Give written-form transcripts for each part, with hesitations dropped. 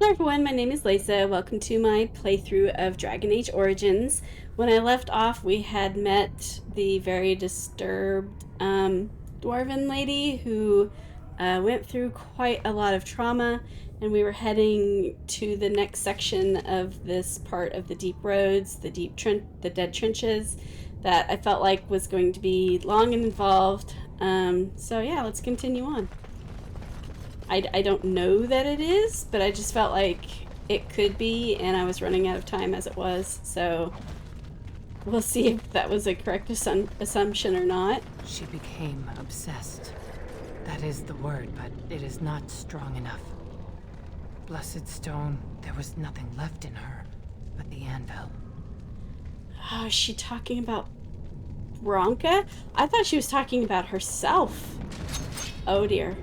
Hello everyone, my name is Leysa. Welcome to my playthrough of Dragon Age Origins. When I left off, we had met the very disturbed dwarven lady who went through quite a lot of trauma, and we were heading to the next section of this part of the deep roads, the dead trenches, that I felt like was going to be long and involved. So yeah, let's continue on. I don't know that it is, but I just felt like it could be, and I was running out of time as it was, so we'll see if that was a correct assumption or not. She became obsessed. That is the word, but it is not strong enough. Blessed stone, there was nothing left in her but the anvil. Oh, is she talking about Bronca? I thought she was talking about herself. Oh dear.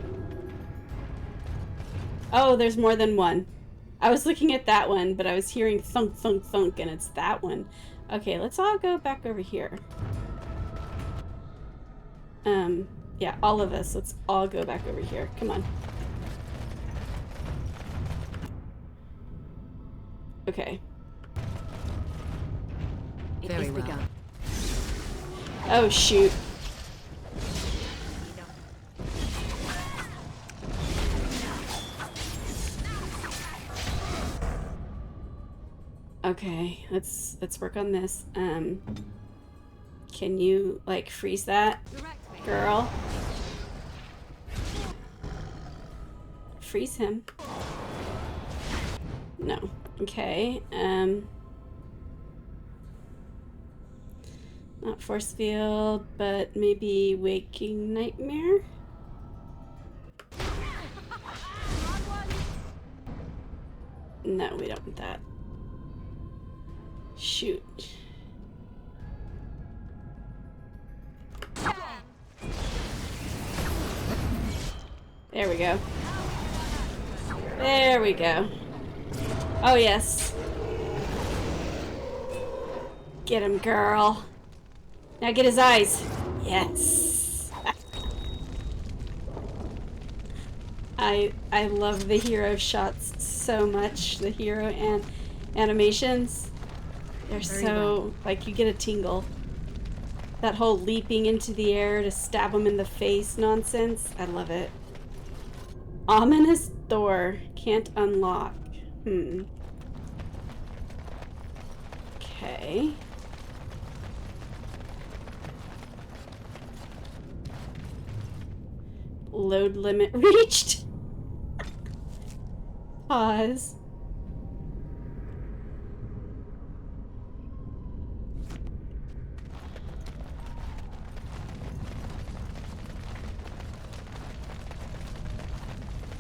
Oh, there's more than one. I was looking at that one, but I was hearing thunk, thunk, thunk, and it's that one. Okay, let's all go back over here. Yeah, all of us. Let's all go back over here. Come on. Okay. Very well. Oh, shoot. Okay, let's work on this. Can you like freeze that, girl? Freeze him. No. Okay. Not force field, but maybe waking nightmare. No, we don't want that. Shoot. There we go. There we go. Oh, yes. Get him, girl. Now get his eyes. Yes. I love the hero shots so much. The hero and animations. They're so, like, you get a tingle. That whole leaping into the air to stab him in the face nonsense. I love it. Ominous door. Can't unlock. Okay. Load limit reached. Pause.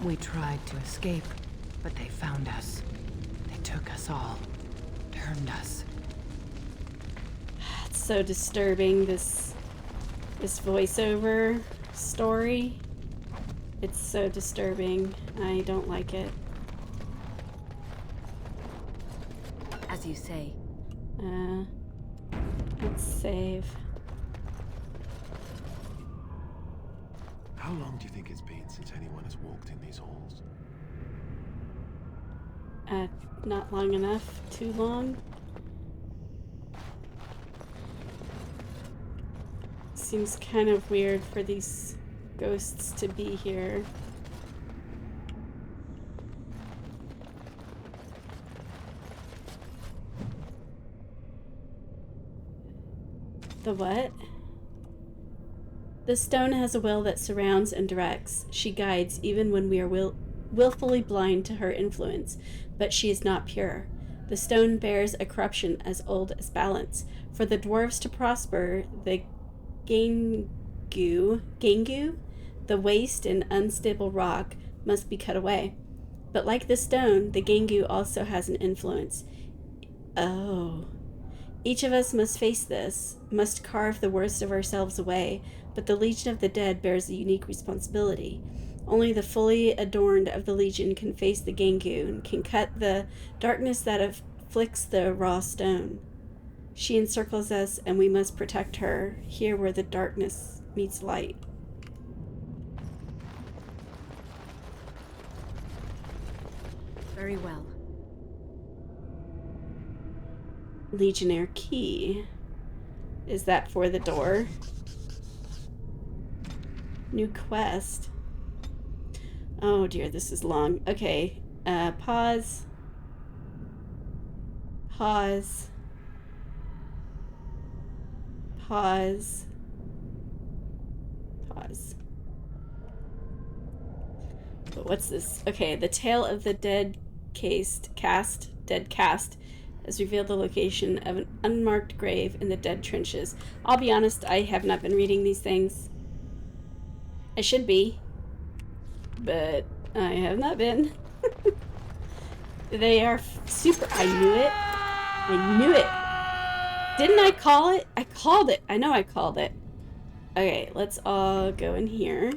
We tried to escape, but they found us. They took us all. Turned us. It's so disturbing, this voiceover story. It's so disturbing. I don't like it. As you say. Let's save. How long do you think it's been since anyone has walked in these halls? Not long enough. Too long. Seems kind of weird for these ghosts to be here. The what? The stone has a will that surrounds and directs. She guides even when we are willfully blind to her influence, but she is not pure. The stone bears a corruption as old as balance. For the dwarves to prosper, the Gangu, the waste and unstable rock, must be cut away. But like the stone, the Gangu also has an influence. Oh. Each of us must face this, must carve the worst of ourselves away, but the Legion of the Dead bears a unique responsibility. Only the fully adorned of the Legion can face the Gangu and can cut the darkness that afflicts the raw stone. She encircles us, and we must protect her, here where the darkness meets light. Very well. Legionnaire key. Is that for the door? New quest. Oh dear, this is long. Okay, pause. Pause. Pause. Pause. But what's this? Okay, the tale of the dead dead cast has revealed the location of an unmarked grave in the dead trenches. I'll be honest, I have not been reading these things. I should be, but I have not been. They are super. I knew it. I knew it. Didn't I call it? I called it. I know I called it. Okay, let's all go in here.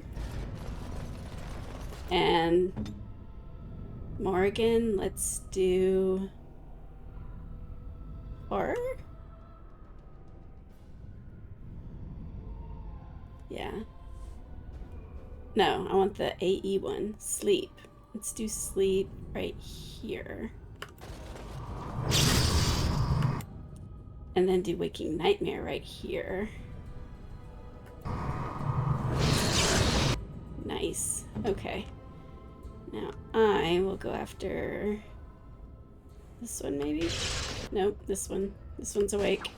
And Morgan, let's do horror? Yeah. No, I want the AE one. Sleep. Let's do sleep right here. And then do waking nightmare right here. Nice. Okay. Now I will go after this one maybe? Nope, this one. This one's awake.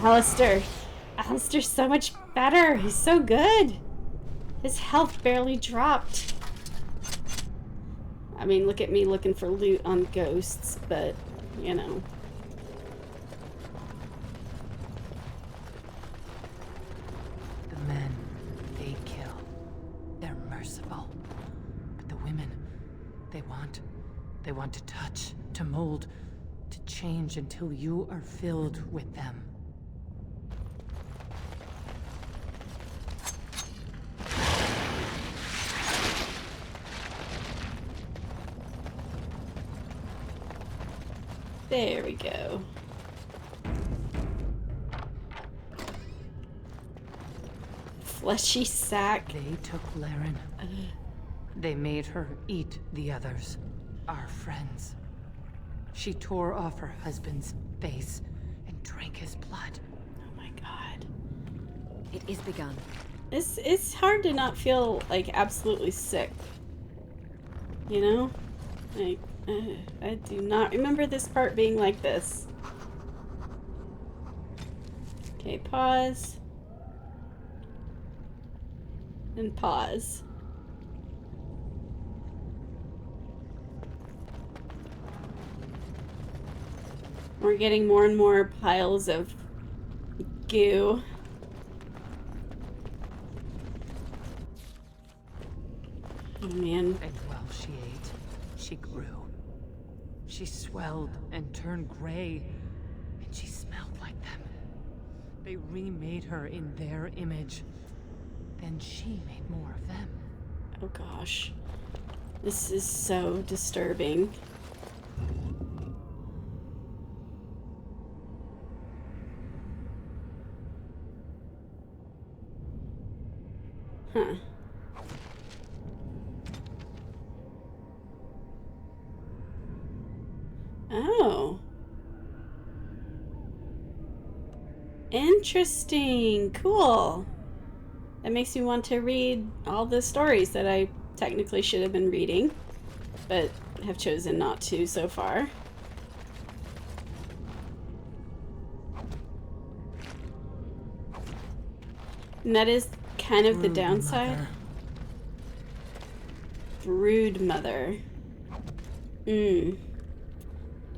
Alistair. Alistair's so much better. He's so good. His health barely dropped. I mean, look at me looking for loot on ghosts, but, you know. The men, they kill. They're merciful. But the women, they want to touch, to mold, to change until you are filled with them. There we go. Fleshy sack. They took Laren. They made her eat the others, our friends. She tore off her husband's face and drank his blood. Oh my god. It is begun. It's hard to not feel like absolutely sick. You know? Like, I do not remember this part being like this. Okay, pause. And pause. We're getting more and more piles of goo. Oh man. And while she ate, she grew. She swelled and turned gray, and she smelled like them. They remade her in their image. Then she made more of them. Oh gosh. This is so disturbing. Huh. Oh. Interesting. Cool. That makes me want to read all the stories that I technically should have been reading, but have chosen not to so far. And that is kind of the downside. Mother. Brood mother. You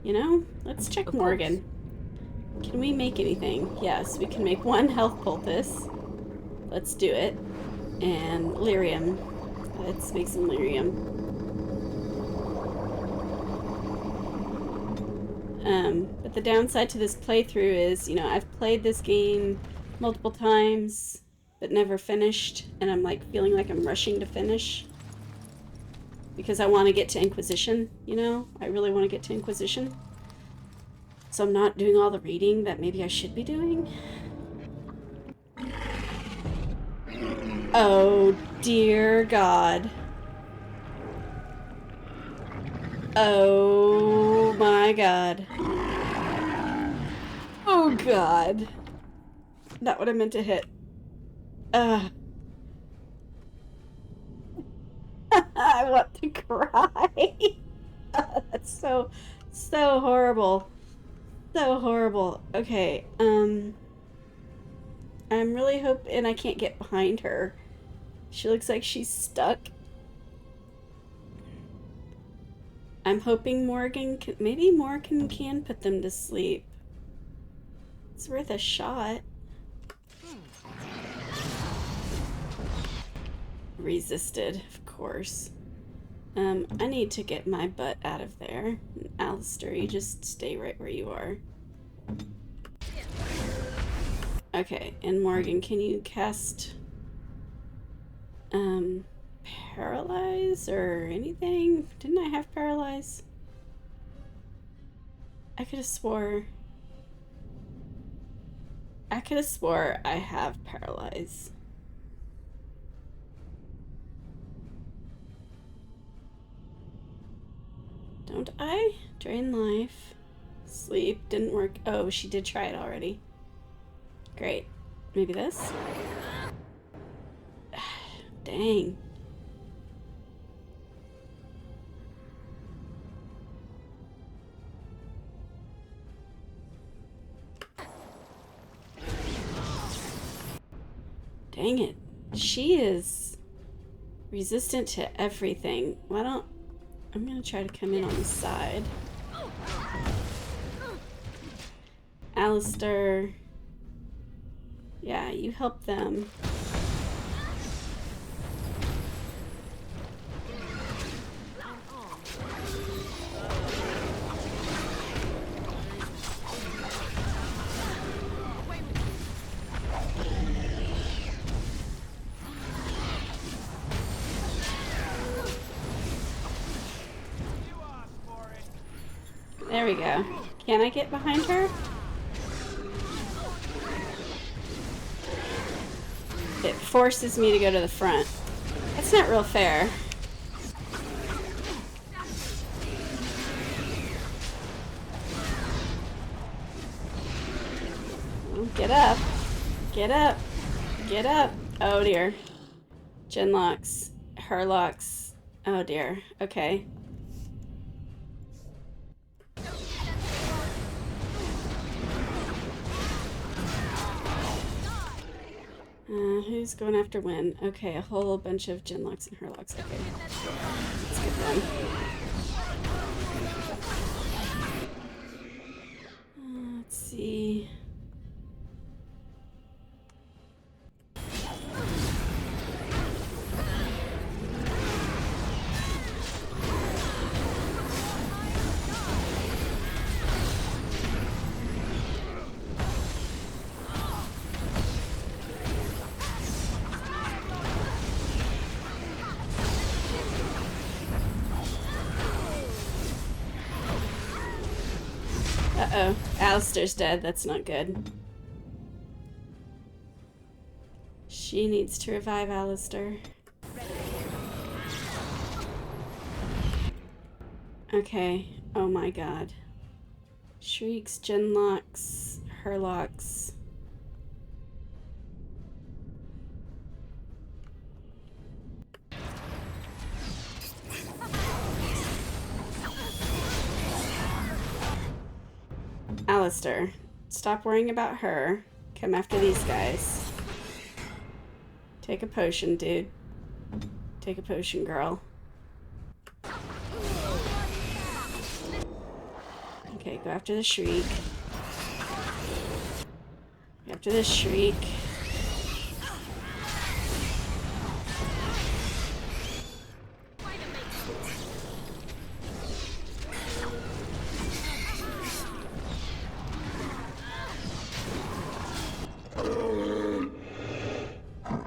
know, let's check Of Morgan. Can we make anything? Yes, we can make 1 health poultice. Let's do it. And lyrium. Let's make some lyrium. But the downside to this playthrough is, you know, I've played this game multiple times, but never finished, and I'm like feeling like I'm rushing to finish. Because I want to get to Inquisition, you know? I really want to get to Inquisition. So I'm not doing all the reading that maybe I should be doing. Oh, dear God. Oh, my God. Oh, God. Not what I meant to hit. I want to cry. That's so horrible. So horrible. Okay, I'm really hoping I can't get behind her. She looks like she's stuck. I'm hoping Morgan can, maybe Morgan can put them to sleep. It's worth a shot. Resisted, of course. I need to get my butt out of there. Alistair, you just stay right where you are. Okay, and Morgan, can you cast paralyze or anything? Didn't I have paralyze? I could have swore I have paralyze. Don't I? Drain life. Sleep. Didn't work. Oh, she did try it already. Great. Maybe this? Dang. Dang it. She is resistant to everything. Why don't... I'm gonna try to come in on the side. Alistair. Yeah, you help them. There we go. Can I get behind her? It forces me to go to the front. That's not real fair. Well, get up. Get up. Get up. Oh dear. Genlocks. Herlocks. Oh dear. Okay. Who's going after Wynn? Okay, a whole bunch of Genlocks and Herlocks. Okay. Let's get them. Let's see. Uh-oh. Alistair's dead. That's not good. She needs to revive Alistair. Okay. Oh my god. Shrieks, Genlocks, Herlocks. Alistair, stop worrying about her. Come after these guys. Take a potion, dude. Take a potion, girl. Okay, go after the shriek. Go after the shriek.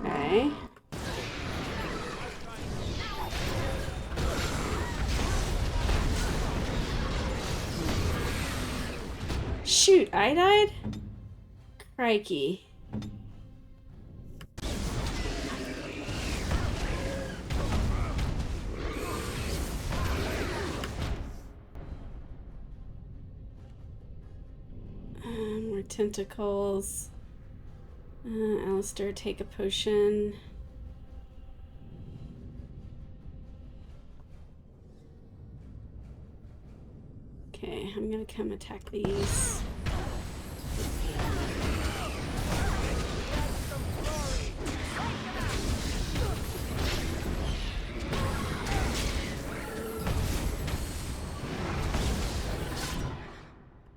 Okay. Shoot, I died? Crikey. More tentacles. Alistair, take a potion. Okay, I'm gonna come attack these.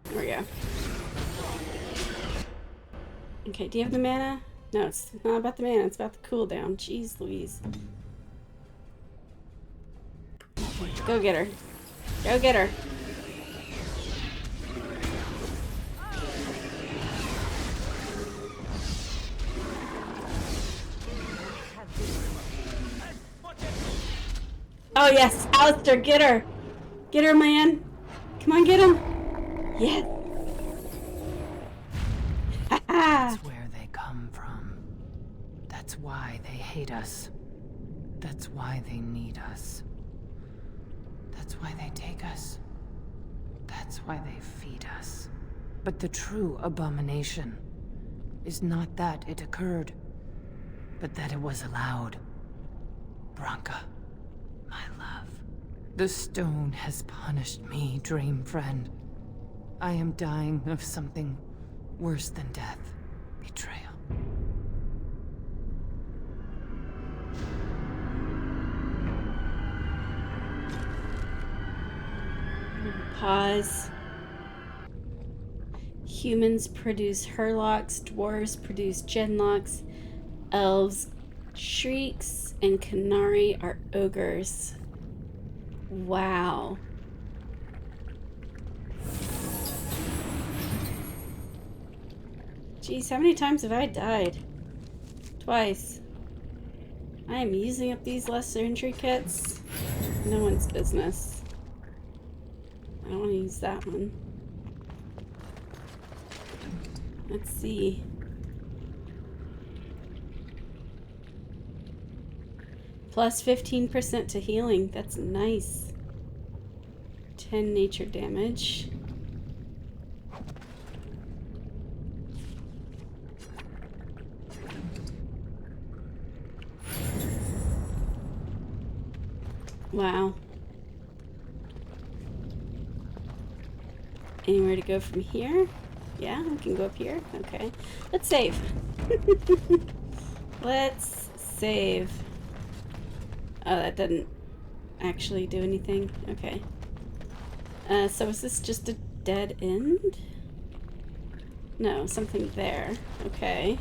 There we go. Okay, do you have the mana? No, it's not about the mana, it's about the cooldown. Jeez Louise. Okay, go get her. Go get her. Oh yes, Alistair, get her! Get her, man! Come on, get him! Yes! That's where they come from. That's why they hate us. That's why they need us. That's why they take us. That's why they feed us. But the true abomination is not that it occurred, but that it was allowed. Branka, my love. The stone has punished me, dream friend. I am dying of something worse than death. Betrayal. Pause. Humans produce Herlocks, dwarves produce Genlocks, elves, shrieks, and Canari are ogres. Wow. Jeez, how many times have I died? Twice. I am using up these lesser entry kits. No one's business. I don't want to use that one. Let's see. Plus 15% to healing. That's nice. 10 nature damage. Wow. Anywhere to go from here? Yeah, we can go up here. Okay. Let's save. Let's save. Oh, that didn't actually do anything. Okay. So is this just a dead end? No, something there. Okay.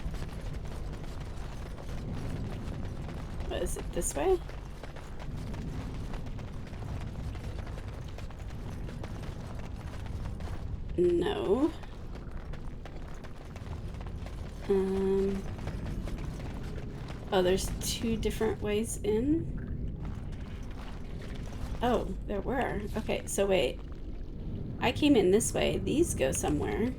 What is it, this way? No. Oh, there's two different ways in? Oh, there were. Okay, so wait. I came in this way. These go somewhere.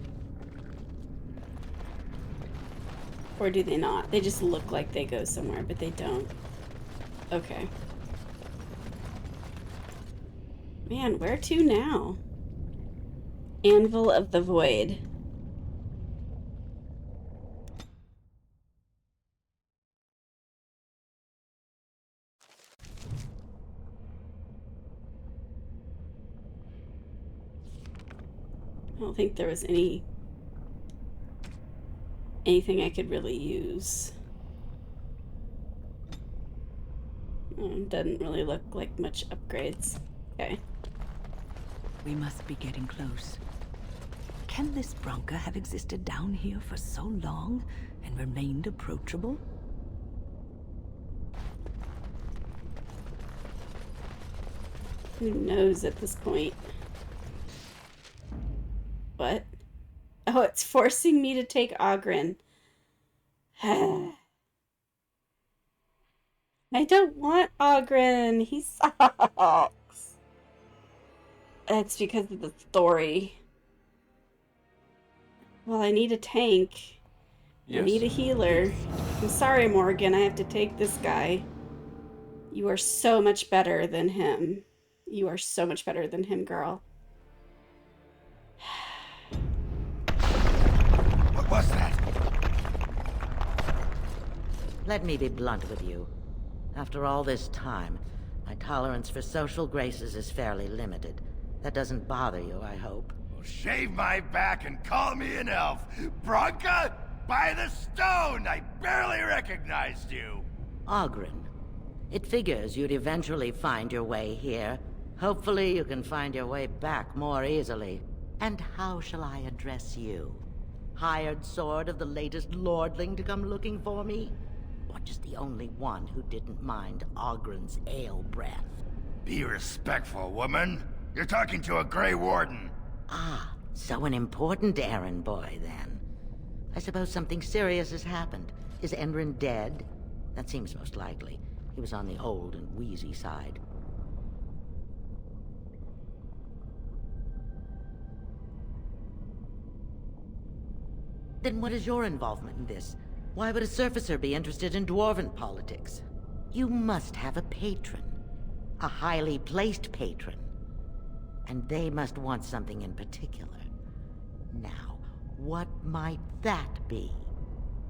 Or do they not? They just look like they go somewhere, but they don't. Okay. Man, where to now? Anvil of the Void. I don't think there was anything I could really use. Doesn't really look like much upgrades. Okay. We must be getting close. Can this Bronca have existed down here for so long and remained approachable? Who knows at this point? What? Oh, it's forcing me to take Ogren. I don't want Ogren. He sucks. It's because of the story. Well, I need a tank. Yes. I need a healer. I'm sorry, Morgan. I have to take this guy. You are so much better than him. You are so much better than him, girl. What was that? Let me be blunt with you. After all this time, my tolerance for social graces is fairly limited. That doesn't bother you, I hope. Well, shave my back and call me an elf. Bronca? By the stone! I barely recognized you! Ogren. It figures you'd eventually find your way here. Hopefully you can find your way back more easily. And how shall I address you? Hired sword of the latest lordling to come looking for me? Or just the only one who didn't mind Ogren's ale breath? Be respectful, woman. You're talking to a Grey Warden. Ah, so an important errand boy, then. I suppose something serious has happened. Is Enrin dead? That seems most likely. He was on the old and wheezy side. Then what is your involvement in this? Why would a surfacer be interested in dwarven politics? You must have a patron. A highly placed patron. And they must want something in particular. Now, what might that be?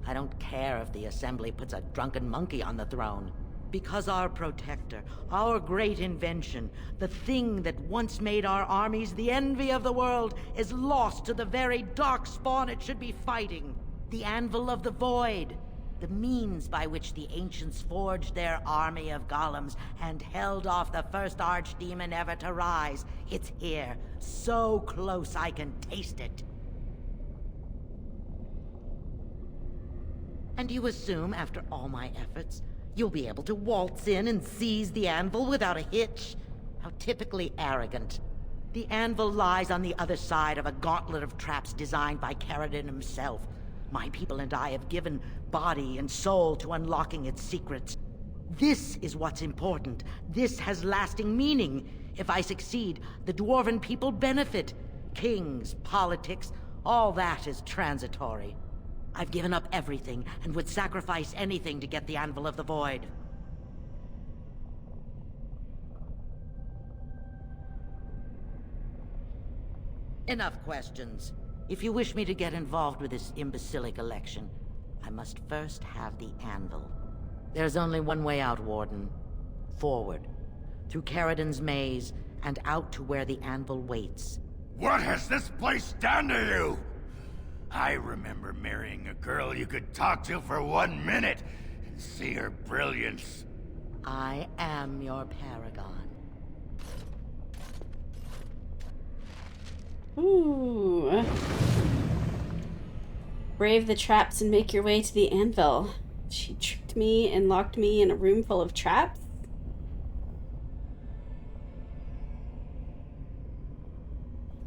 I don't care if the Assembly puts a drunken monkey on the throne. Because our protector, our great invention, the thing that once made our armies the envy of the world, is lost to the very Darkspawn it should be fighting. The Anvil of the Void. The means by which the ancients forged their army of golems and held off the first archdemon ever to rise. It's here, so close I can taste it. And you assume, after all my efforts, you'll be able to waltz in and seize the anvil without a hitch? How typically arrogant. The anvil lies on the other side of a gauntlet of traps designed by Caradon himself. My people and I have given body and soul to unlocking its secrets. This is what's important. This has lasting meaning. If I succeed, the Dwarven people benefit. Kings, politics, all that is transitory. I've given up everything and would sacrifice anything to get the Anvil of the Void. Enough questions. If you wish me to get involved with this imbecilic election, I must first have the Anvil. There's only one way out, Warden. Forward. Through Caradon's maze, and out to where the Anvil waits. What has this place done to you? I remember marrying a girl you could talk to for 1 minute and see her brilliance. I am your paragon. Ooh. Brave the traps and make your way to the anvil. She tricked me and locked me in a room full of traps?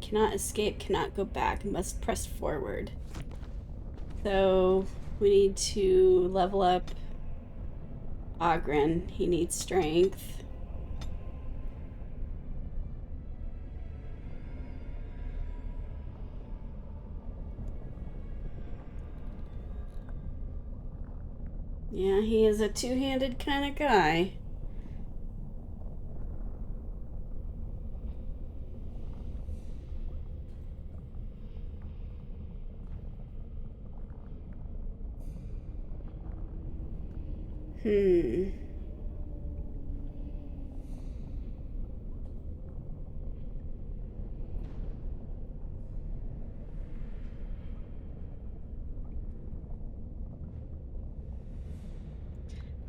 Cannot escape, cannot go back, must press forward. So we need to level up Ogren. He needs strength. Yeah, he is a two-handed kind of guy.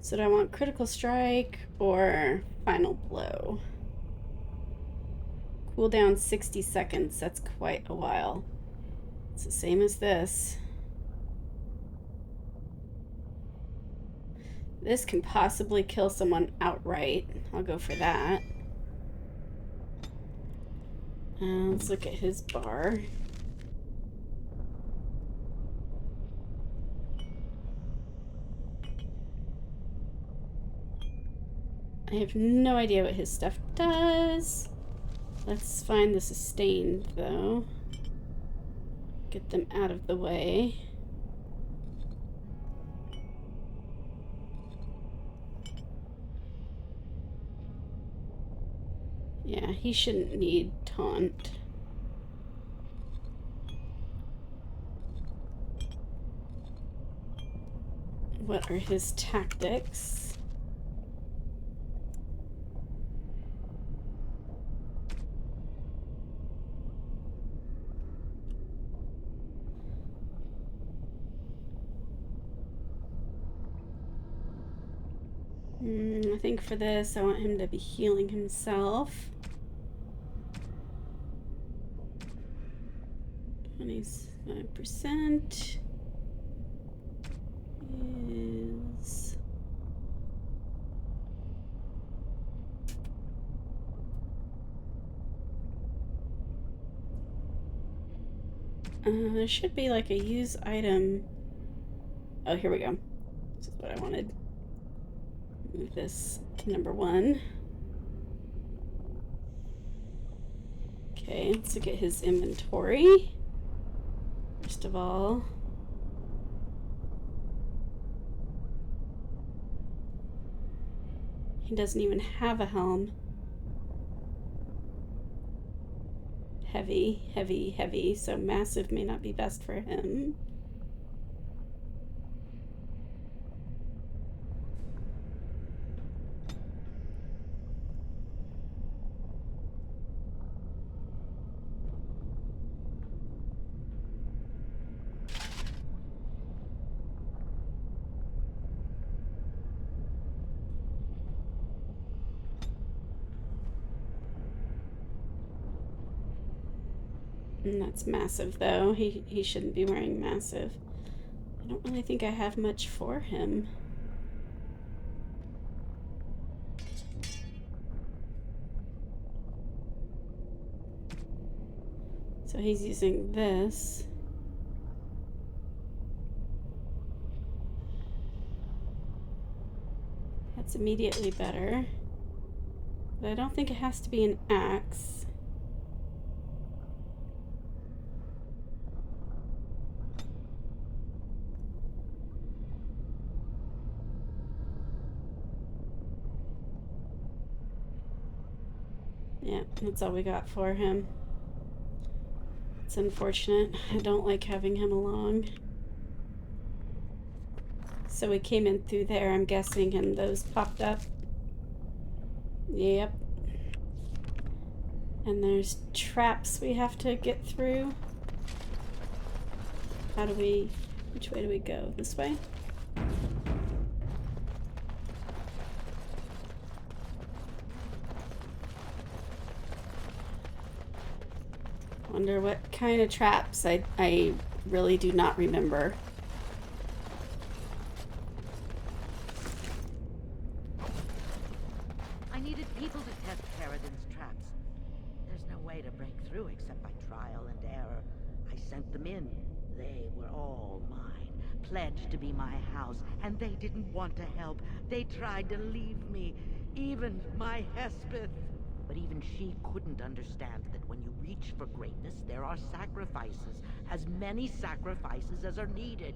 So do I want critical strike or final blow? Cooldown 60 seconds. That's quite a while. It's the same as this. This can possibly kill someone outright. I'll go for that. Let's look at his bar. I have no idea what his stuff does. Let's find the sustained, though. Get them out of the way. Yeah, he shouldn't need taunt. What are his tactics? I think for this, I want him to be healing himself. 25% is... there should be like a use item. Oh, here we go. This is what I wanted. Move this to number 1. Okay, let's look at his inventory. First of all, he doesn't even have a helm. Heavy, heavy, heavy, so massive may not be best for him. And that's massive, though. He shouldn't be wearing massive. I don't really think I have much for him. So he's using this. That's immediately better. But I don't think it has to be an axe. Yeah, that's all we got for him. It's unfortunate. I don't like having him along. So we came in through there, I'm guessing, and those popped up. Yep. And there's traps we have to get through. Which way do we go? This way? Wonder what kind of traps. I really do not remember. I needed people to test Paradin's traps. There's no way to break through except by trial and error. I sent them in. They were all mine, pledged to be my house, and they didn't want to help. They tried to leave me, even my Hespeth. But even she couldn't understand that when you reach for greatness, there are sacrifices. As many sacrifices as are needed.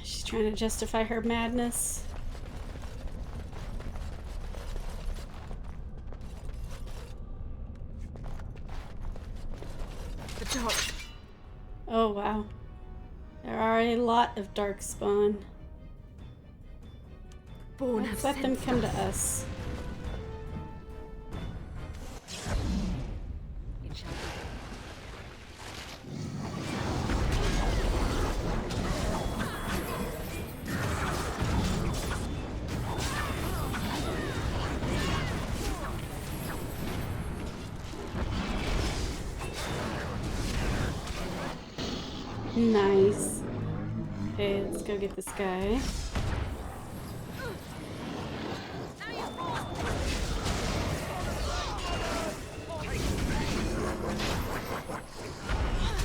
She's trying to justify her madness. The dark. Oh, wow. There are a lot of Darkspawn. Let's let them come to us. Nice. Okay, let's go get this guy.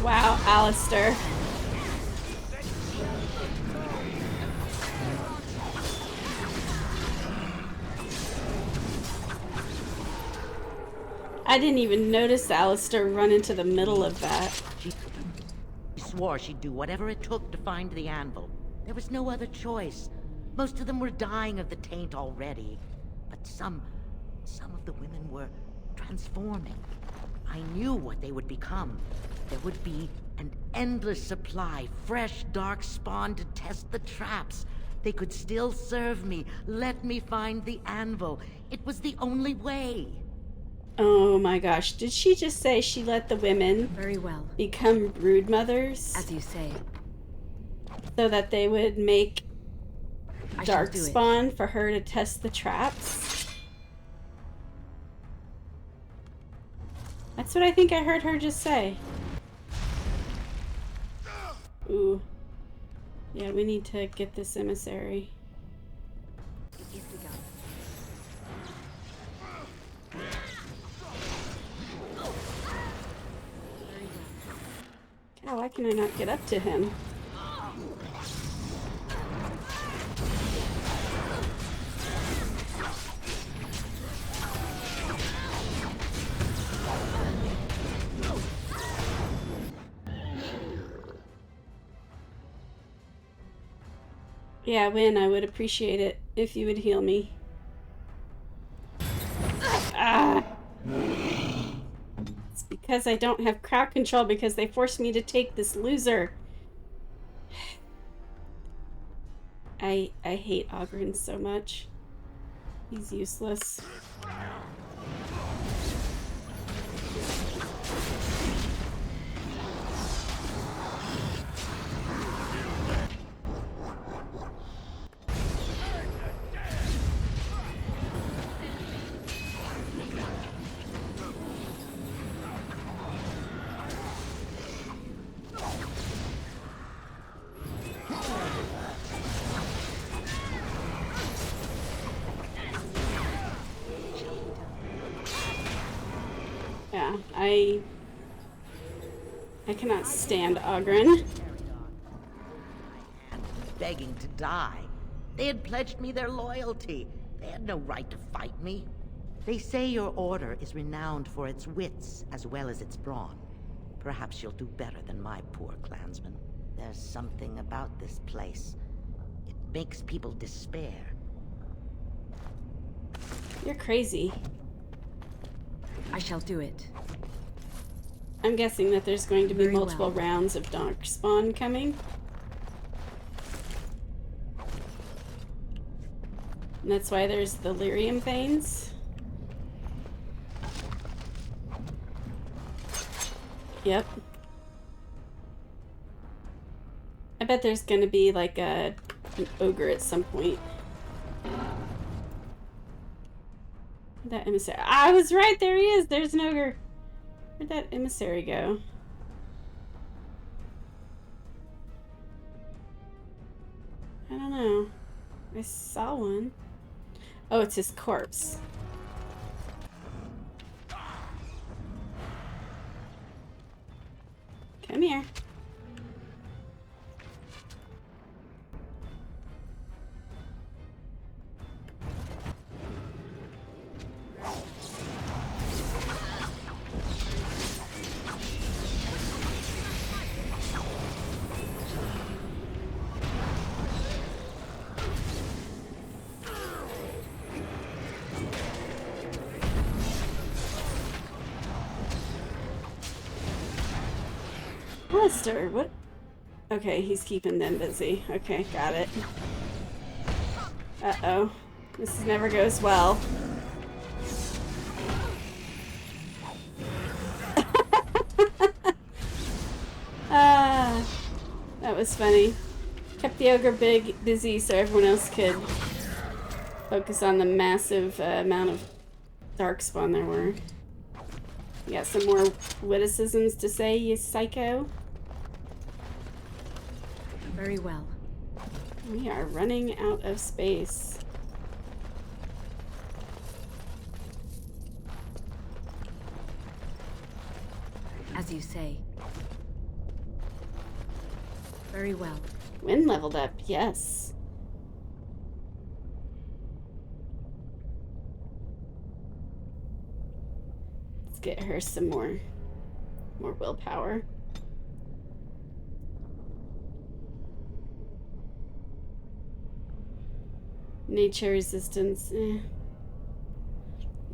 Wow, Alistair. I didn't even notice Alistair run into the middle of that. She swore she'd do whatever it took to find the anvil. There was no other choice. Most of them were dying of the taint already. But some of the women were transforming. I knew what they would become. There would be an endless supply, fresh Darkspawn to test the traps. They could still serve me, let me find the anvil. It was the only way. Oh my gosh, did she just say she let the women Very well. become brood mothers As you say. so that they would make I shall do it. Darkspawn for her to test the traps? That's what I think I heard her just say. Ooh. Yeah, we need to get this emissary. It is begun. God, why can I not get up to him? Yeah, Win, I would appreciate it if you would heal me. Ah! It's because I don't have crowd control because they forced me to take this loser. I hate Ogren so much. He's useless. Yeah, I cannot stand Ogren. Begging to die. They had pledged me their loyalty. They had no right to fight me. They say your order is renowned for its wits as well as its brawn. Perhaps you'll do better than my poor clansmen. There's something about this place. It makes people despair. You're crazy. I shall do it. I'm guessing that there's going to be Very multiple well. rounds of Darkspawn coming. And that's why there's the lyrium veins. Yep. I bet there's gonna be like an ogre at some point. That emissary. I was right, there he is. There's an ogre. Where'd that emissary go? I don't know. I saw one. Oh, it's his corpse. Come here. Alistair, what? Okay, he's keeping them busy. Okay, got it. Uh-oh. This never goes well. Ah, that was funny. Kept the ogre busy so everyone else could focus on the massive amount of Darkspawn there were. You got some more witticisms to say, you psycho? Very well. We are running out of space. As you say. Very well. Wind leveled up, yes. Let's get her some more willpower. Nature resistance.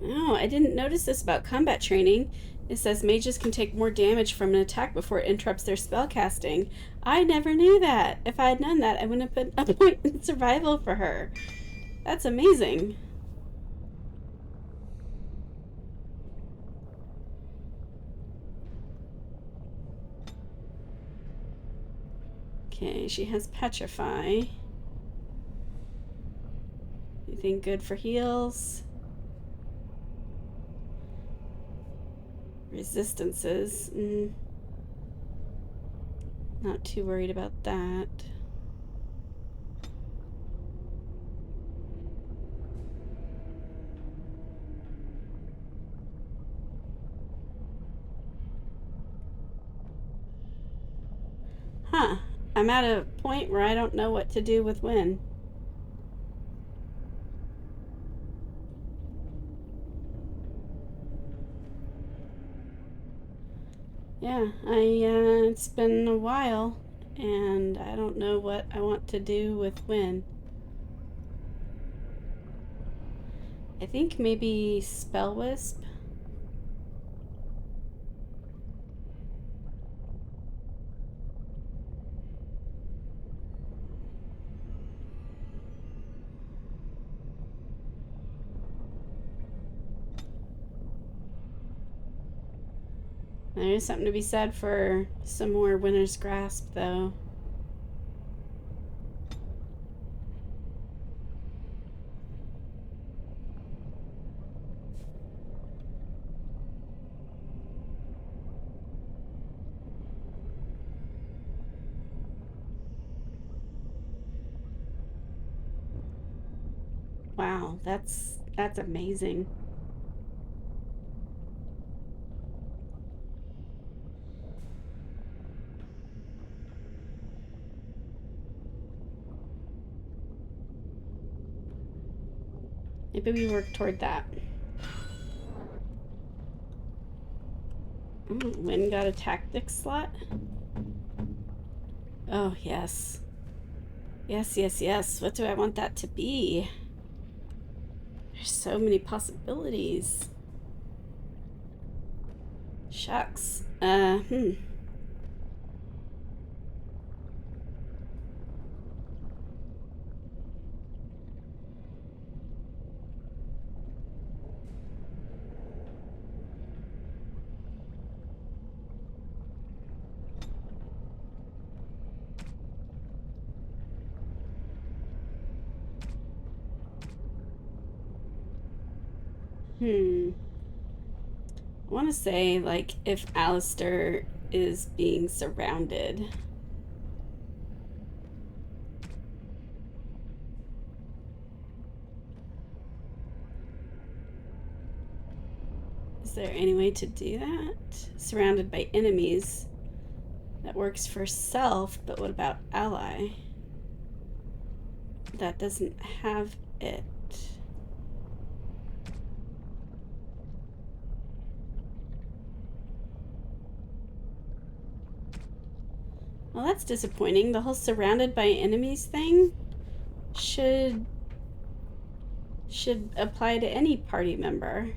Oh, I didn't notice this about combat training. It says mages can take more damage from an attack before it interrupts their spell casting. I never knew that. If I had known that, I wouldn't have put a point in survival for her. That's amazing. Okay, she has Petrify. Anything good for heals? Resistances. Not too worried about that. Huh. I'm at a point where I don't know what to do with Wynn. Yeah, it's been a while, and I don't know what I want to do with Wynn. I think maybe Spell Wisp. There is something to be said for some more Winter's Grasp, though. Wow, that's amazing. Maybe we work toward that. Wynn got a tactics slot. Oh, yes. Yes, yes, yes. What do I want that to be? There's so many possibilities. Shucks. I want to say, like, if Alistair is being surrounded. Is there any way to do that? Surrounded by enemies. That works for self, but what about ally? That doesn't have it. Well, that's disappointing. The whole surrounded by enemies thing should apply to any party member.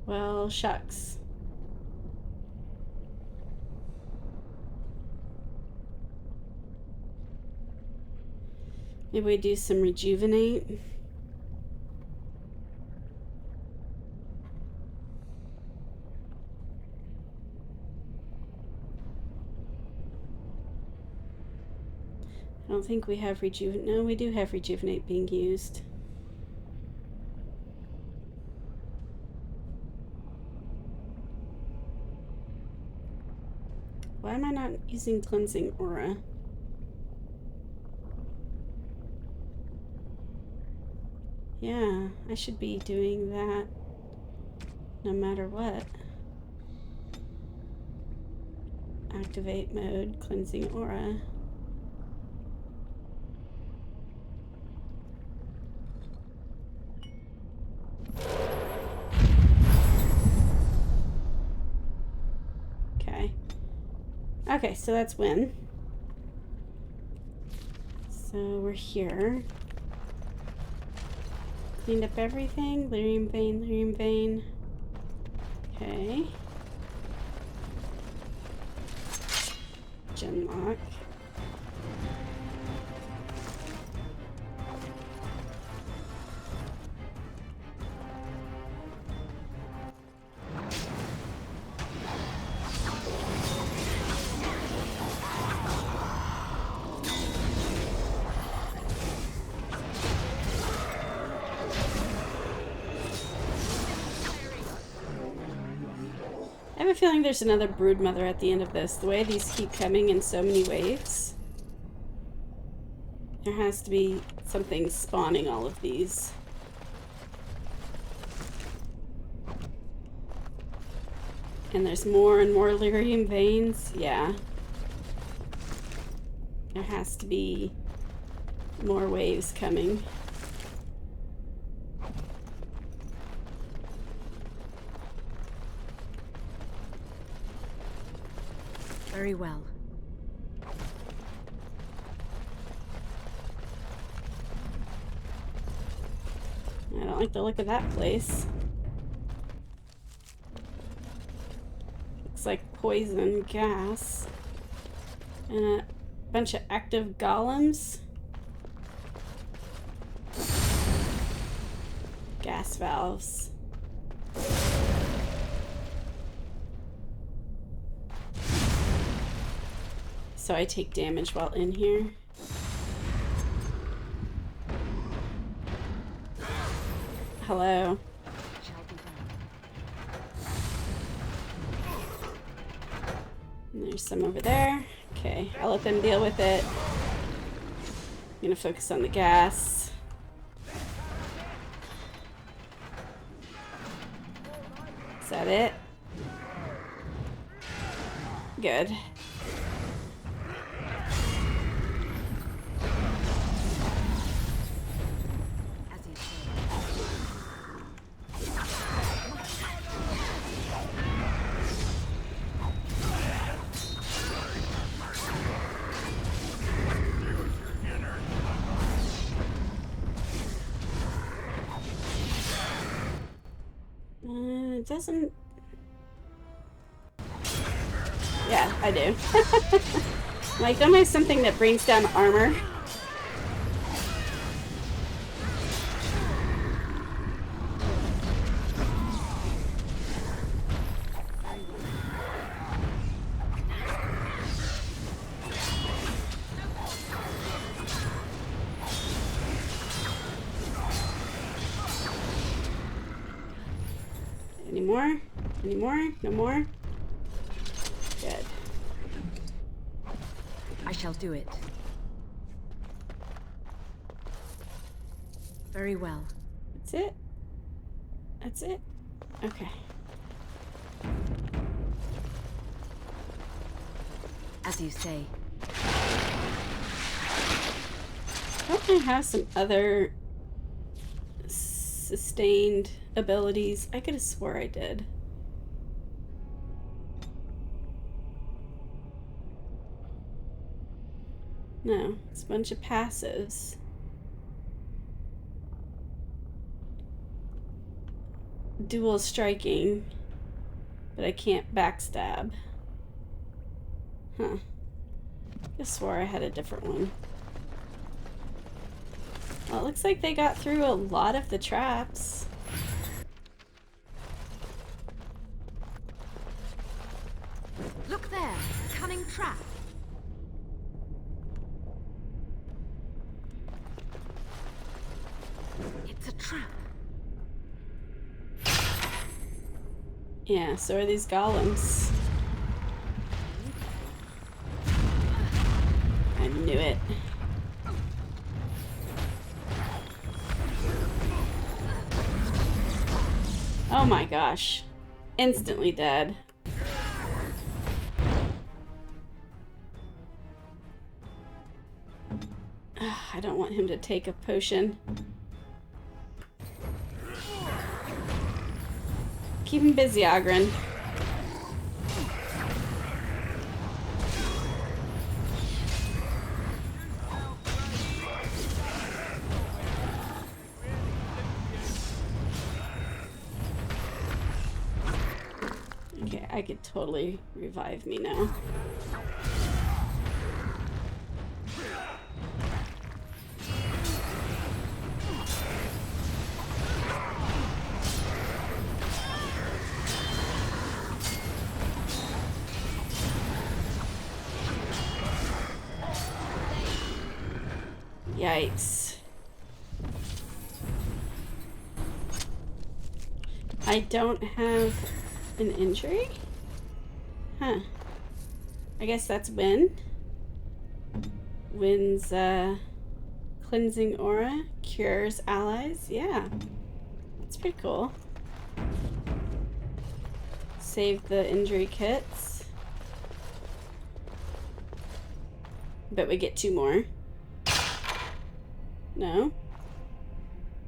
Well, shucks. Maybe we do some rejuvenate. I don't think we have rejuvenate. No, we do have rejuvenate being used. Why am I not using cleansing aura? Yeah, I should be doing that no matter what. Activate mode, cleansing aura. Okay. Okay, so that's win. So we're here. Cleaned up everything. Lyrium vein, lyrium vein. Okay. Genlock. I have a feeling there's another broodmother at the end of this. The way these keep coming in so many waves. There has to be something spawning all of these. And there's more and more lyrium veins. Yeah. There has to be more waves coming. Very well. I don't like the look of that place. Looks like poison gas. And a bunch of active golems. Gas valves. So I take damage while in here. Hello. And there's some over there. Okay, I'll let them deal with it. I'm gonna focus on the gas. Is that it? Good. It doesn't... Yeah, I do. Like, don't I have something that brings down armor? Any more? Any more? No more? Good. I shall do it. Very well. That's it? That's it? Okay. As you say. Don't I have some other sustained abilities? I could have swore I did. No, it's a bunch of passives. Dual striking, but I can't backstab. Huh. I swore I had a different one. Well, it looks like they got through a lot of the traps. Look there, cunning trap. Yeah, so are these golems. I knew it. Oh my gosh. Instantly dead. I don't want him to take a potion. Keep him busy, Ogren. Okay, I could totally revive me now. Yikes. I don't have an injury? Huh. I guess that's Win. Win's cleansing aura cures allies. Yeah. That's pretty cool. Save the injury kits. Bet we get 2 more. No?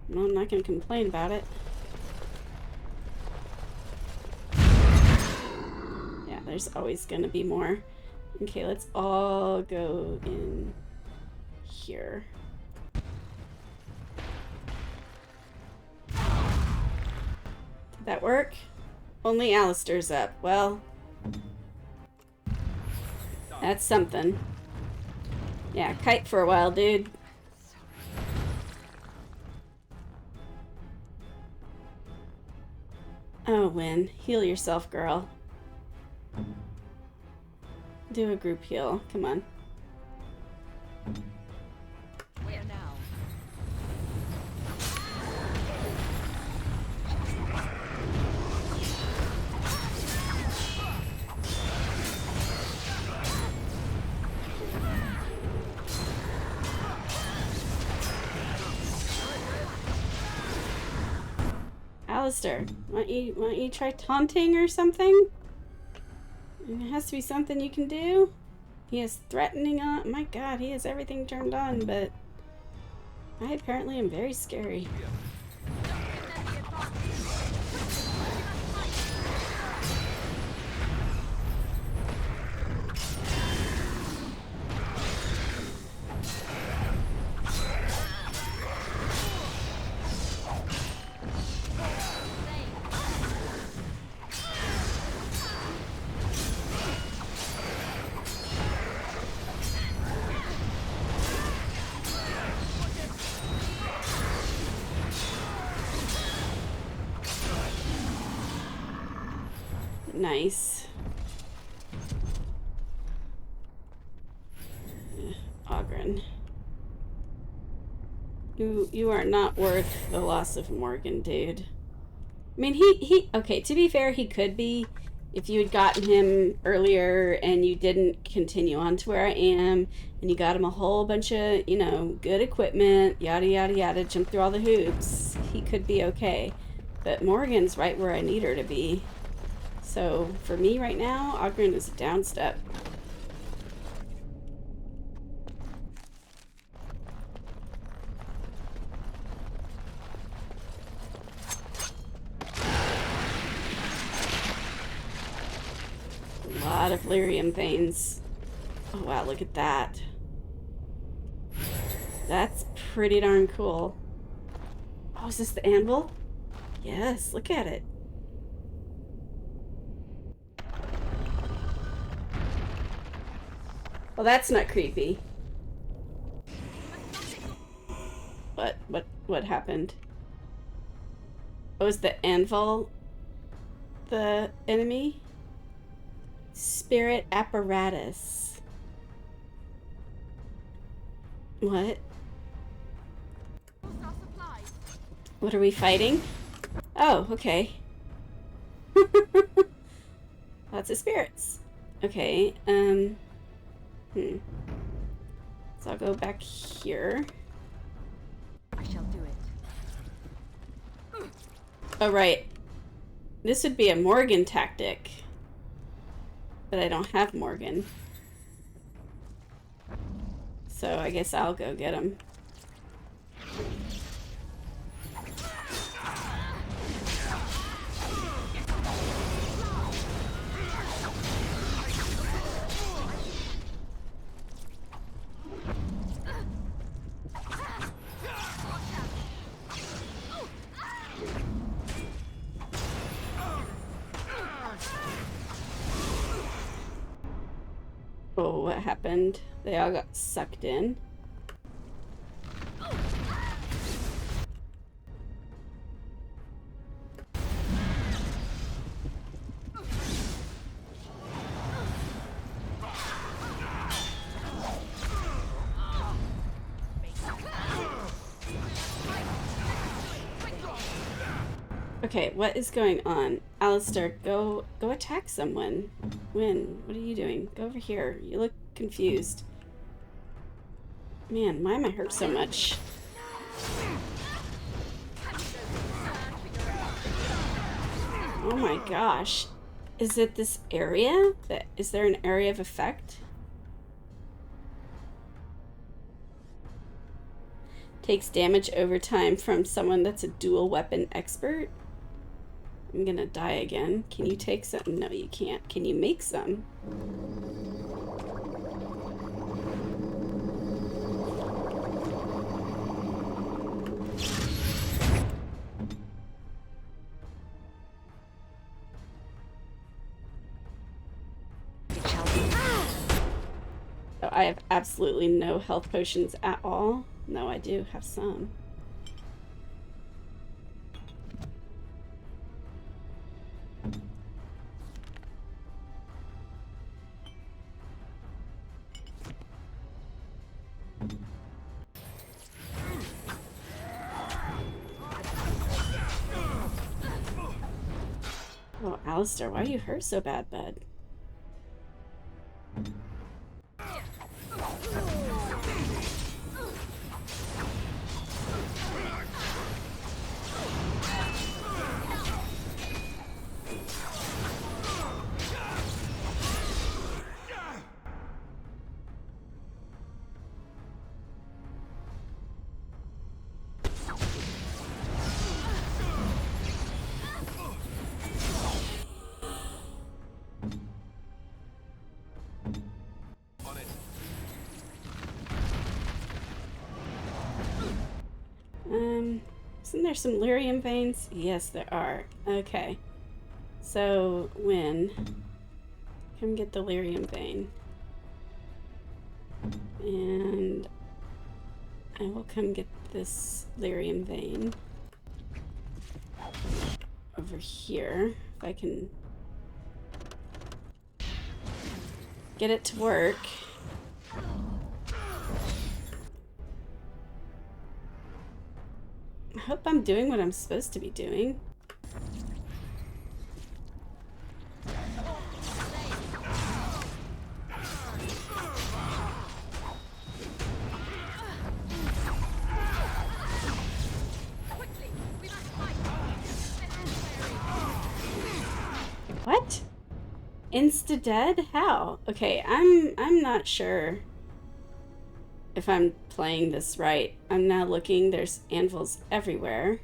Well, I'm not gonna complain about it. Yeah, there's always gonna be more. Okay, let's all go in here. Did that work? Only Alistair's up. Well, that's something. Yeah, kite for a while, dude. Oh, Win. Heal yourself, girl. Do a group heal. Come on. Where now? Alistair, why don't you try taunting or something? It has to be something you can do. He has threatening on. My God, he has everything turned on, but I apparently am very scary. Nice. Ogren. You are not worth the loss of Morgan, dude. I mean, okay, to be fair, he could be if you had gotten him earlier and you didn't continue on to where I am and you got him a whole bunch of, you know, good equipment, yada, yada, yada, jump through all the hoops, he could be okay. But Morgan's right where I need her to be. So, for me right now, Ogren is a down step. A lot of lyrium veins. Oh wow, look at that. That's pretty darn cool. Oh, is this the anvil? Yes, look at it. Well, that's not creepy. What happened? Oh, is the anvil the enemy? Spirit apparatus. What? What are we fighting? Oh, okay. Lots of spirits. Okay, So I'll go back here. I shall do it. Oh, right. This would be a Morgan tactic. But I don't have Morgan. So I guess I'll go get him. Oh, what happened? They all got sucked in. Okay, what is going on? Alistair, go attack someone. Win, what are you doing? Go over here. You look confused. Man, why am I hurt so much? Oh my gosh. Is it this area? Is there an area of effect? Takes damage over time from someone that's a dual weapon expert? I'm gonna die again. Can you take some? No, you can't. Can you make some? Oh, I have absolutely no health potions at all. No, I do have some. Oh, Alistair, why do you hurt so bad, bud? Isn't there some lyrium veins? Yes, there are. Okay. So, come get the lyrium vein. And I will come get this lyrium vein over here. If I can get it to work. I hope I'm doing what I'm supposed to be doing. What? Insta-dead? How? Okay, I'm not sure if I'm playing this right. I'm now looking, there's anvils everywhere.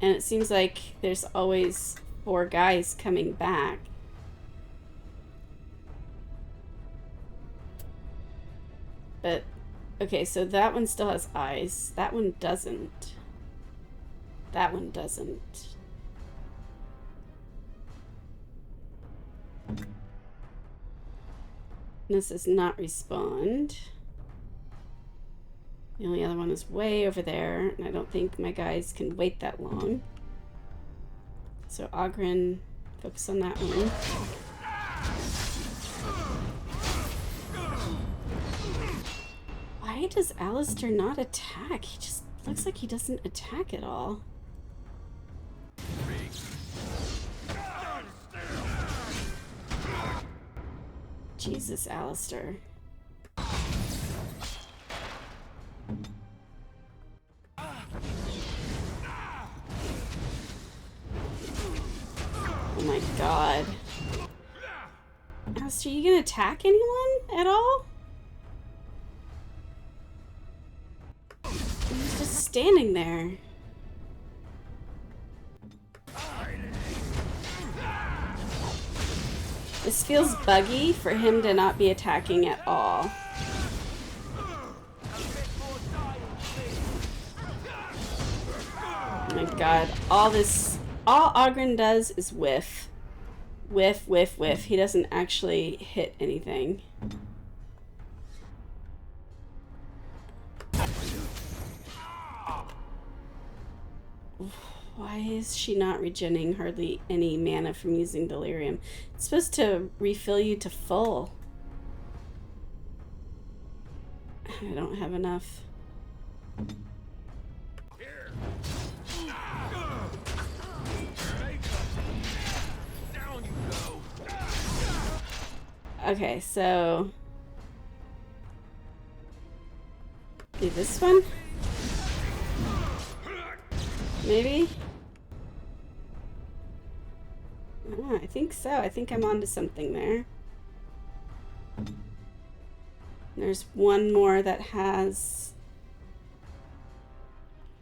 And it seems like there's always 4 guys coming back. But, okay, so that one still has eyes. That one doesn't. That one doesn't. This does not respond. The only other one is way over there, and I don't think my guys can wait that long. So Ogren, focus on that one. Why Why does Alistair not attack? He just looks like he doesn't attack at all. Jesus, Alistair. Oh my god. Alistair, you gonna attack anyone at all? He's just standing there. This feels buggy for him to not be attacking at all. Oh my god, all Ogren does is whiff. Whiff, whiff, whiff. He doesn't actually hit anything. Why is she not regenerating hardly any mana from using delirium? It's supposed to refill you to full. I don't have enough. Okay, so do this one? Maybe? Oh, I think so. I think I'm onto something there. There's one more that has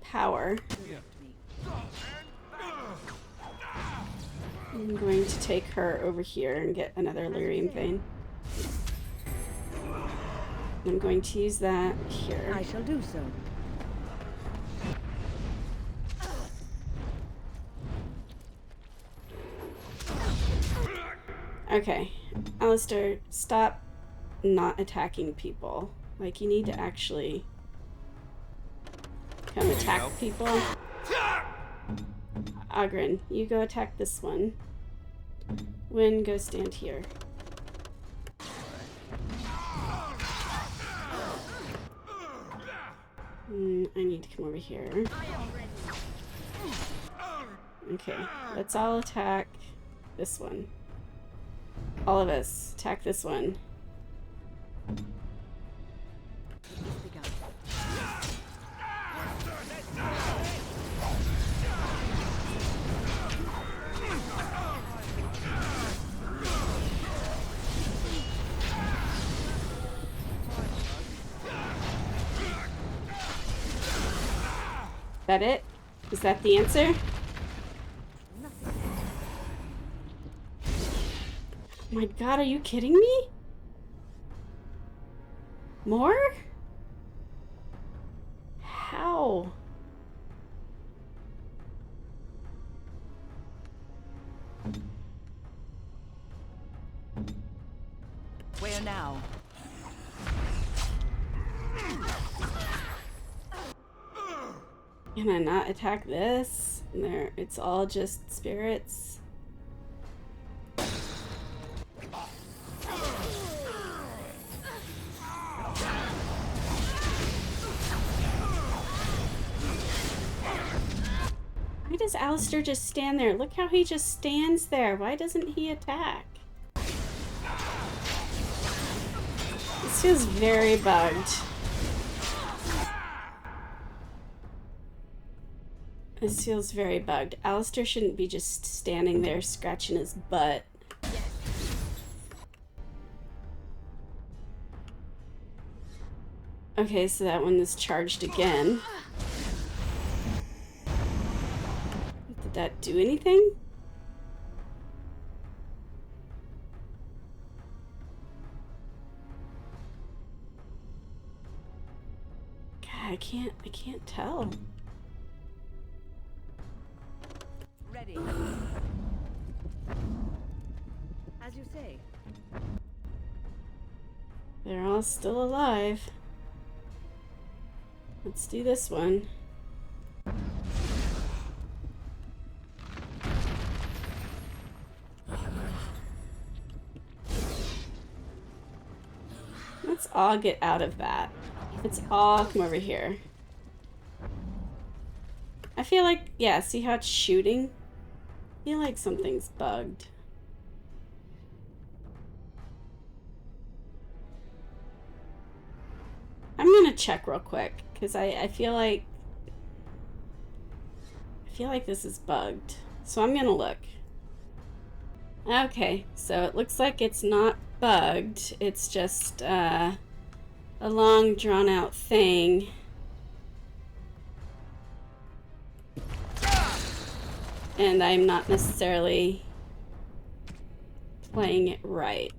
power. I'm going to take her over here and get another lyrium vein. I'm going to use that here. I shall do so. Okay, Alistair, stop not attacking people. Like, you need to actually come attack people. Ogren, you go attack this one. Wynn, go stand here. I need to come over here. Okay, let's all attack this one. All of us, attack this one. That it? Is that the answer? Oh my god, are you kidding me? More? How? Where now? Can I not attack this? There, it's all just spirits. Why does Alistair just stand there? Look how he just stands there. Why doesn't he attack? This feels very bugged. This feels very bugged. Alistair shouldn't be just standing there scratching his butt. Okay, so that one is charged again. Did that do anything? God, I can't tell. Ready. As you say. They're all still alive. Let's do this one. Let's all get out of that. Is Let's all come over here. I feel like, yeah, see how it's shooting? I feel like something's bugged. I'm gonna check real quick, because I feel like this is bugged. So I'm gonna look. Okay, so it looks like it's not bugged. It's just a long drawn out thing. And I'm not necessarily playing it right.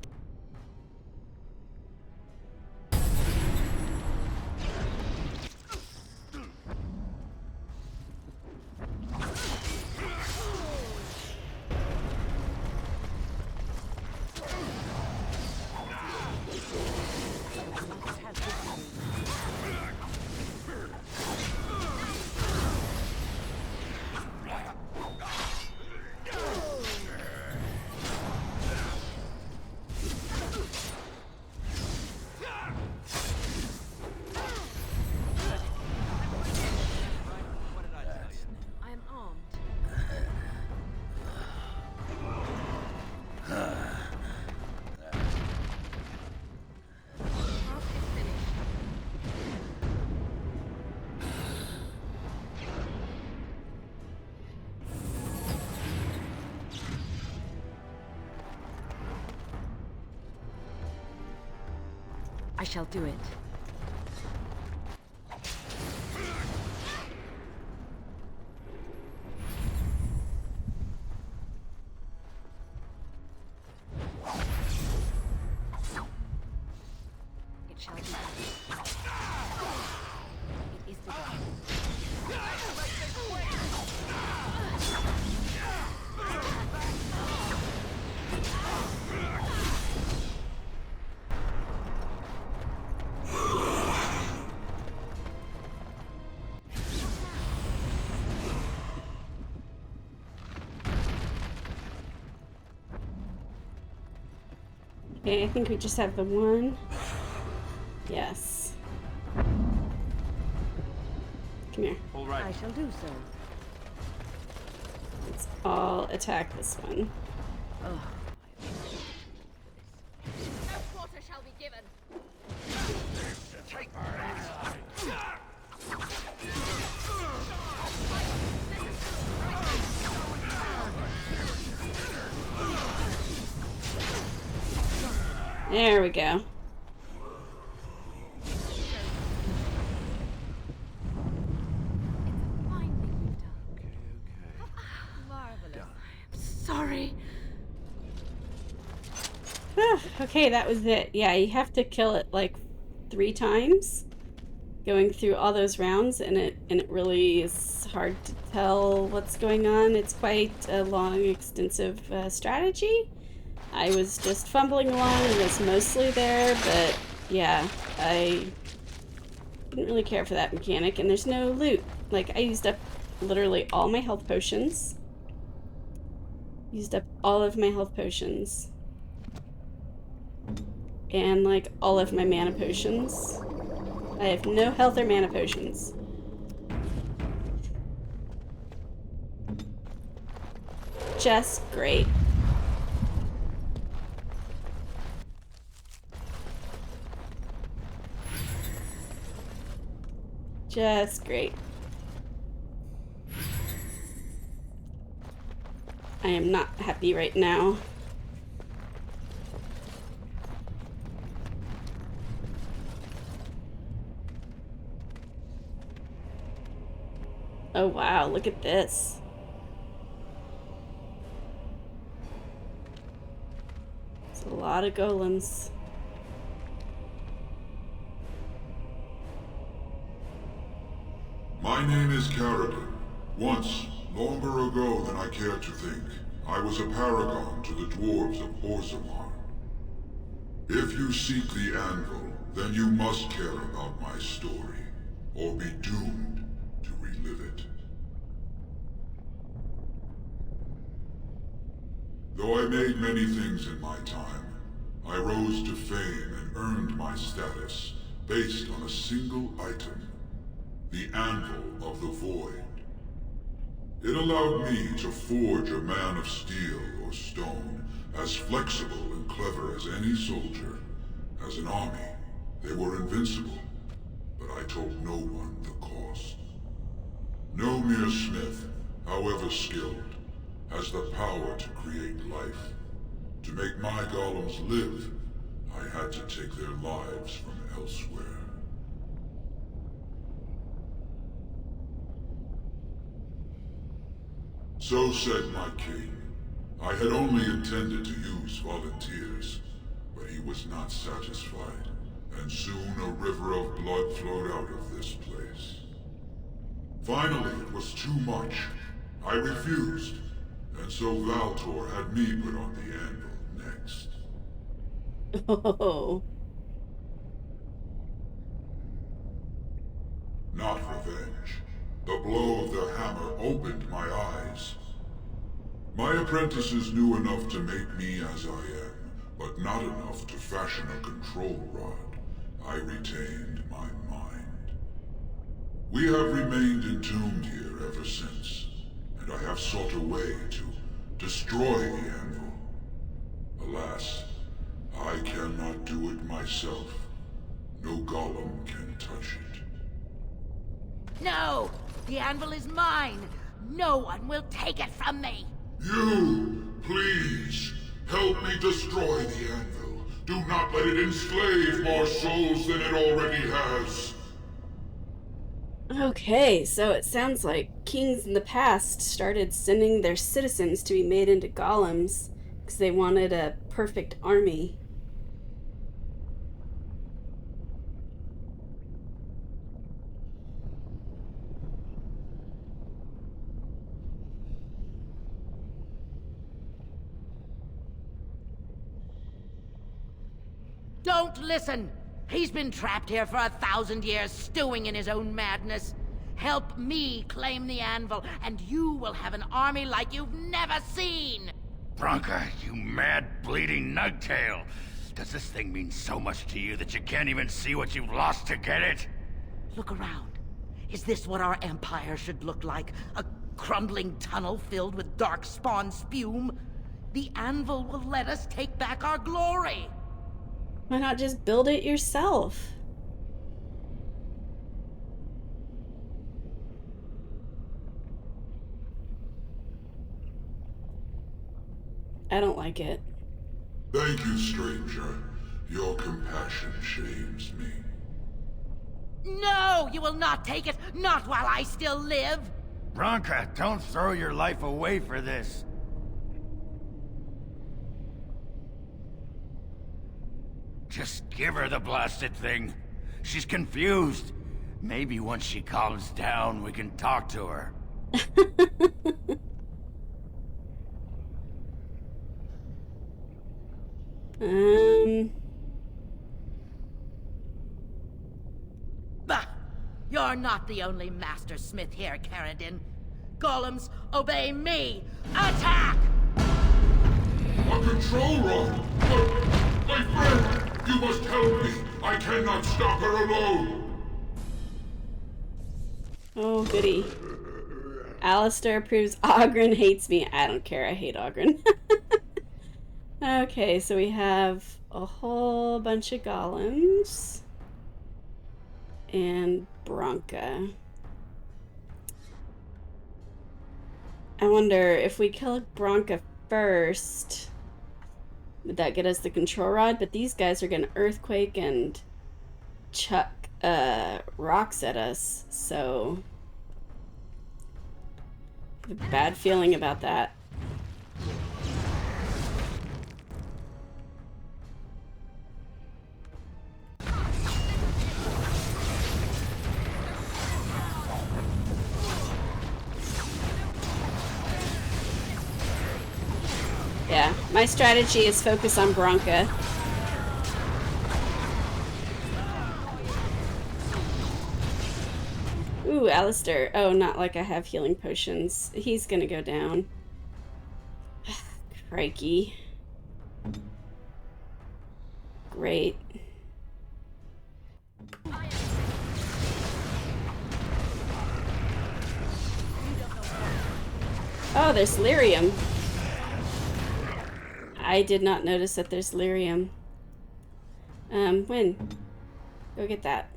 I shall do it. It shall be done. It is begun. Okay, I think we just have the one. Yes. Come here. All right. I shall do so. Let's all attack this one. Oh, No quarter shall be given. There we go. Fine thing you've done. Marvelous. sorry. Okay, that was it. Yeah, you have to kill it like 3 times, going through all those rounds, and it really is hard to tell what's going on. It's quite a long, extensive strategy. I was just fumbling along and was mostly there, but yeah, I didn't really care for that mechanic, and there's no loot. Like, I used up literally all my health potions. Used up all of my health potions. And, like, all of my mana potions. I have no health or mana potions. Just great. Just great. I am not happy right now. Oh wow, look at this. It's a lot of golems. My name is Carradine. Once, longer ago than I care to think, I was a paragon to the dwarves of Orzammar. If you seek the anvil, then you must care about my story, or be doomed to relive it. Though I made many things in my time, I rose to fame and earned my status, based on a single item, the Anvil of the Void. It allowed me to forge a man of steel or stone as flexible and clever as any soldier. As an army, they were invincible, but I told no one the cost. No mere smith, however skilled, has the power to create life. To make my golems live, I had to take their lives from elsewhere. So said my king. I had only intended to use volunteers, but he was not satisfied, and soon a river of blood flowed out of this place. Finally, it was too much. I refused, and so Valtor had me put on the anvil next. Oh. Not revenge. The blow of the hammer opened my eyes. My apprentices knew enough to make me as I am, but not enough to fashion a control rod. I retained my mind. We have remained entombed here ever since, and I have sought a way to destroy the anvil. Alas, I cannot do it myself. No golem can touch it. No! The anvil is mine! No one will take it from me! You, please, help me destroy the anvil. Do not let it enslave more souls than it already has. Okay, so it sounds like kings in the past started sending their citizens to be made into golems because they wanted a perfect army. Don't listen! He's been trapped here for 1,000 years, stewing in his own madness. Help me claim the anvil, and you will have an army like you've never seen! Bronca, you mad, bleeding nugtail! Does this thing mean so much to you that you can't even see what you've lost to get it? Look around. Is this what our empire should look like? A crumbling tunnel filled with Darkspawn spume? The anvil will let us take back our glory! Why not just build it yourself? I don't like it. Thank you, stranger. Your compassion shames me. No! You will not take it! Not while I still live! Bronca, don't throw your life away for this. Just give her the blasted thing. She's confused. Maybe once she calms down, we can talk to her. Bah! You're not the only master smith here, Caradin. Golems, obey me! Attack! A control rod! But, my friend, you must help me. I cannot stop her alone. Oh, goody. Alistair approves. Ogren hates me. I don't care. I hate Ogren. Okay, so we have a whole bunch of golems. And Bronca. I wonder if we kill Bronca first, would that get us the control rod? But these guys are gonna earthquake and chuck rocks at us, so I have a bad feeling about that. Yeah, my strategy is focus on Bronca. Ooh, Alistair. Oh, not like I have healing potions. He's gonna go down. Crikey. Oh, there's lyrium. I did not notice that there's lyrium. Win. Go get that.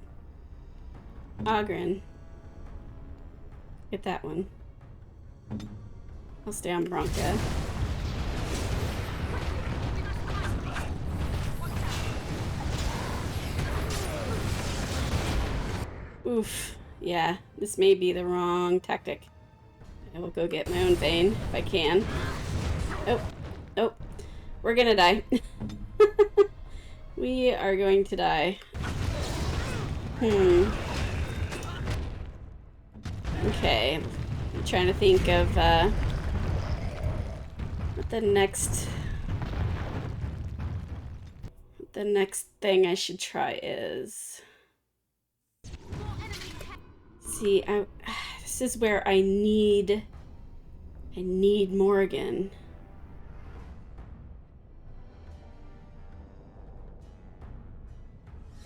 Ogren. Get that one. I'll stay on Bronca. Oof. Yeah, this may be the wrong tactic. I will go get my own vein if I can. Oh. Oh. We're gonna die. We are going to die. Okay. I'm trying to think of what the next thing I should try is. See, this is where I need Morgan.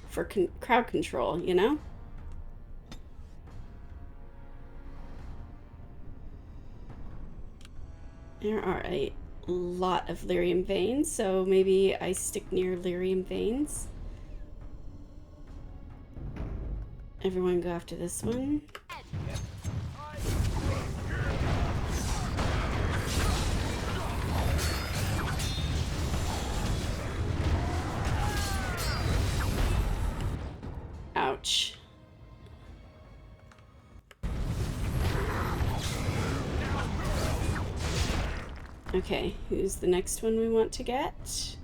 For crowd control, you know? There are a lot of lyrium veins, so maybe I stick near lyrium veins. Everyone go after this one. Ouch. Okay, who's the next one we want to get?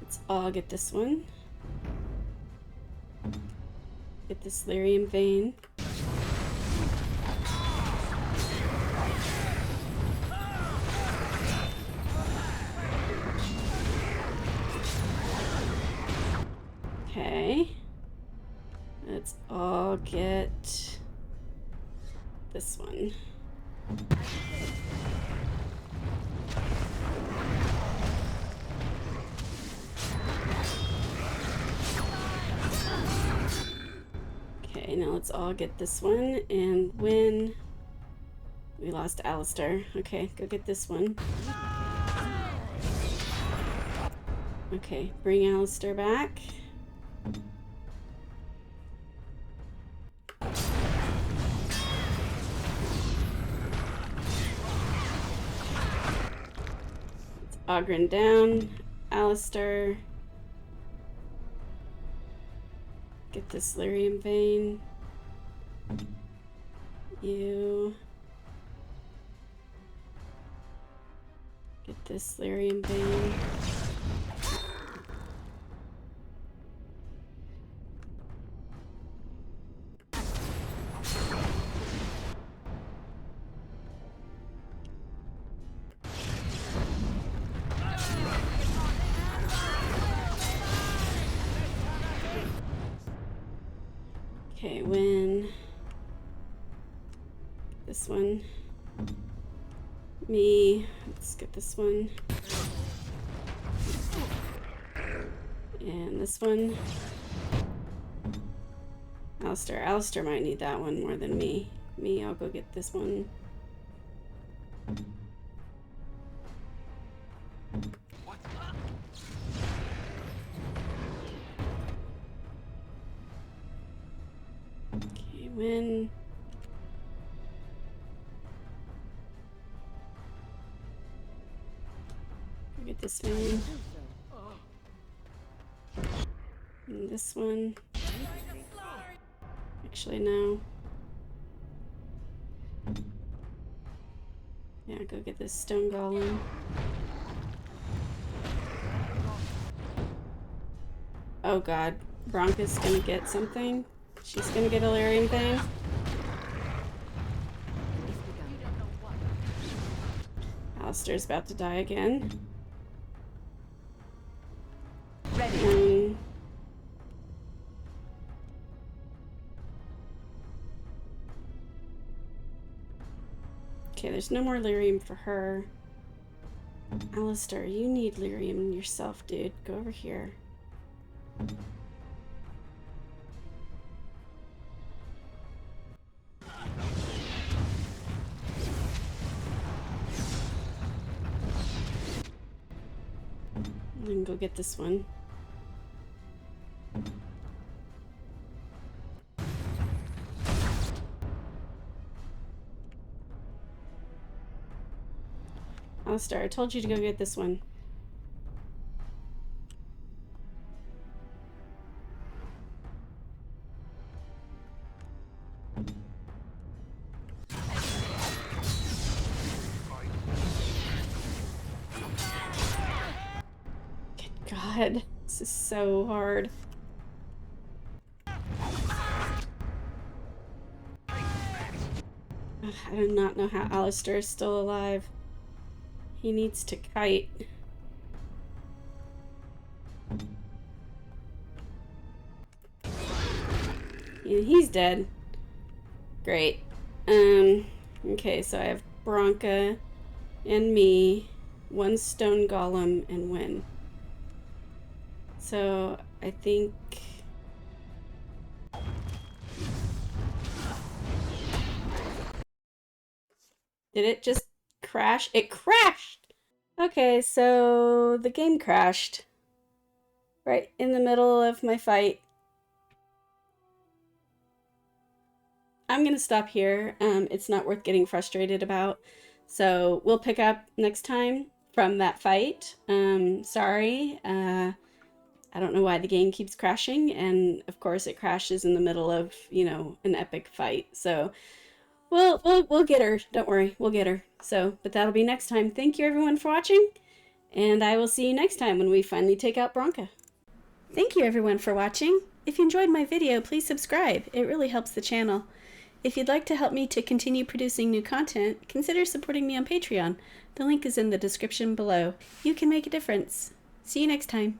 Let's all get this one. Get this lyrium vein. Okay. Let's all get this one. Okay, now let's all get this one and win. We lost Alistair. Okay, go get this one. Okay, bring Alistair back. Ogren down. Alistair. Get this lyrium vein. You. Get this lyrium vein. Okay, win. This one. Me. Let's get this one. And this one. Alistair. Alistair might need that one more than me. Me, I'll go get this one. Okay, win. Go get this one. And this one. Actually, no. Yeah, go get this stone golem. Oh god, Bronca's gonna get something. She's gonna get a lyrium thing. Alistair's about to die again. Ready. Okay, there's no more lyrium for her. Alistair, you need lyrium yourself, dude. Go over here. I'm gonna go get this one. Alistair, I told you to go get this one. Good God, this is so hard. Ugh, I do not know how Alistair is still alive. He needs to kite. Yeah, he's dead. Great. Okay, so I have Bronca and me, one stone golem, and Win. So I think... Did it just crash? It crashed! Okay, so the game crashed. Right in the middle of my fight. I'm gonna stop here. It's not worth getting frustrated about. So we'll pick up next time from that fight. Sorry. I don't know why the game keeps crashing, and of course it crashes in the middle of, you know, an epic fight. So we'll get her. Don't worry, we'll get her. So, but that'll be next time. Thank you everyone for watching, and I will see you next time when we finally take out Bronca. Thank you everyone for watching. If you enjoyed my video, please subscribe. It really helps the channel. If you'd like to help me to continue producing new content, consider supporting me on Patreon. The link is in the description below. You can make a difference. See you next time.